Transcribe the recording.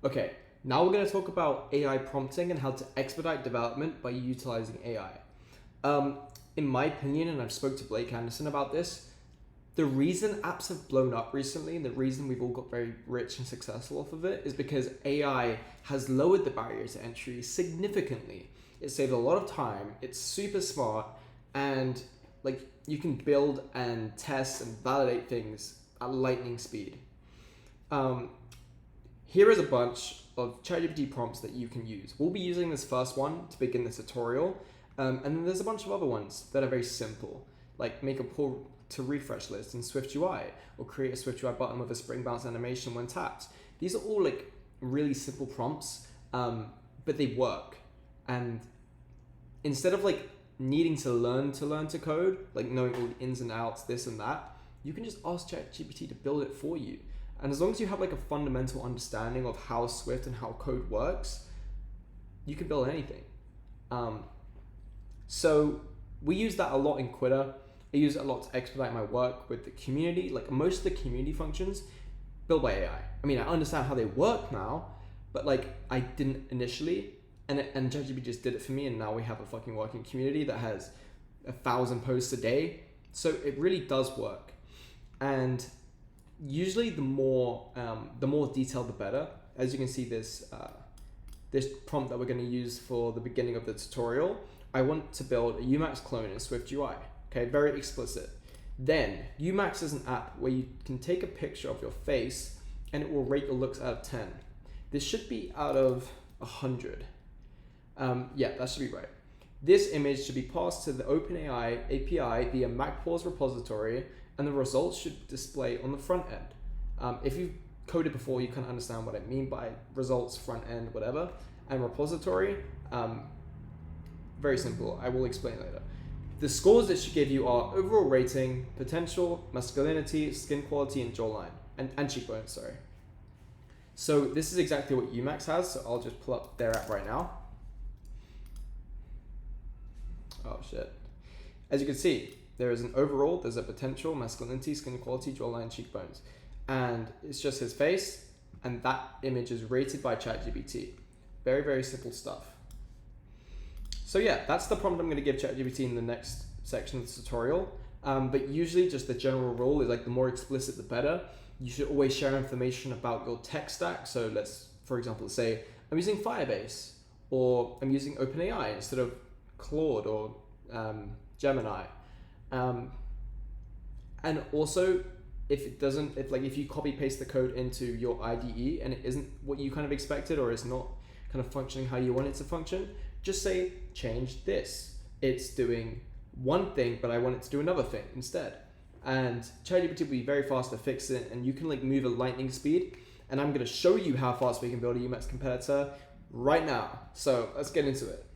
Okay, now we're going to talk about AI prompting and how to expedite development by utilizing AI. In my opinion, and I've spoke to Blake Anderson about this, the reason apps have blown up recently and the reason we've all got very rich and successful off of it is because AI has lowered the barrier to entry significantly. It saved a lot of time, it's super smart, and like you can build and test and validate things at lightning speed. Here is a bunch of ChatGPT prompts that you can use. We'll be using this first one to begin this tutorial, and then there's a bunch of other ones that are very simple, like make a pull to refresh list in SwiftUI, or create a SwiftUI button with a spring bounce animation when tapped. These are all like really simple prompts, but they work. And instead of like needing to learn to code, like knowing all the ins and outs, this and that, you can just ask ChatGPT to build it for you. And as long as you have like a fundamental understanding of how Swift and how code works, you can build anything. So we use that a lot in Quitter. I use it a lot to expedite my work with the community. Like most of the community functions built by AI. I mean, I understand how they work now, but like I didn't initially, and ChatGPT just did it for me, and now we have a fucking working community that has 1,000 posts a day. So it really does work. And usually the more detailed, the better. As you can see, this prompt that we're going to use for the beginning of the tutorial, I want to build a Umax clone in SwiftUI. Okay, very explicit. Then Umax is an app where you can take a picture of your face and it will rate your looks out of 10. This should be out of 100. Yeah, that should be right. This image should be passed to the OpenAI API via MacPaws repository, and the results should display on the front end. If you've coded before, you can understand what I mean by results, front end, whatever. And repository, very simple. I will explain later. The scores it should give you are overall rating, potential, masculinity, skin quality, and jawline, and cheekbones, sorry. So this is exactly what Umax has, so I'll just pull up their app right now. Oh shit. As you can see, there is an overall, there's a potential, masculinity, skin quality, jawline, cheekbones. And it's just his face, and that image is rated by ChatGPT. Very, very simple stuff. So yeah, that's the prompt I'm going to give ChatGPT in the next section of the tutorial. But usually just the general rule is like the more explicit, the better. You should always share information about your tech stack. So let's, for example, say I'm using Firebase, or I'm using OpenAI instead of Claude or Gemini. And also, if you copy paste the code into your IDE and it isn't what you kind of expected, or it's not kind of functioning how you want it to function, just say, change this. It's doing one thing, but I want it to do another thing instead. And ChatGPT will be very fast to fix it, and you can like move at lightning speed. And I'm going to show you how fast we can build a Umax competitor right now. So let's get into it.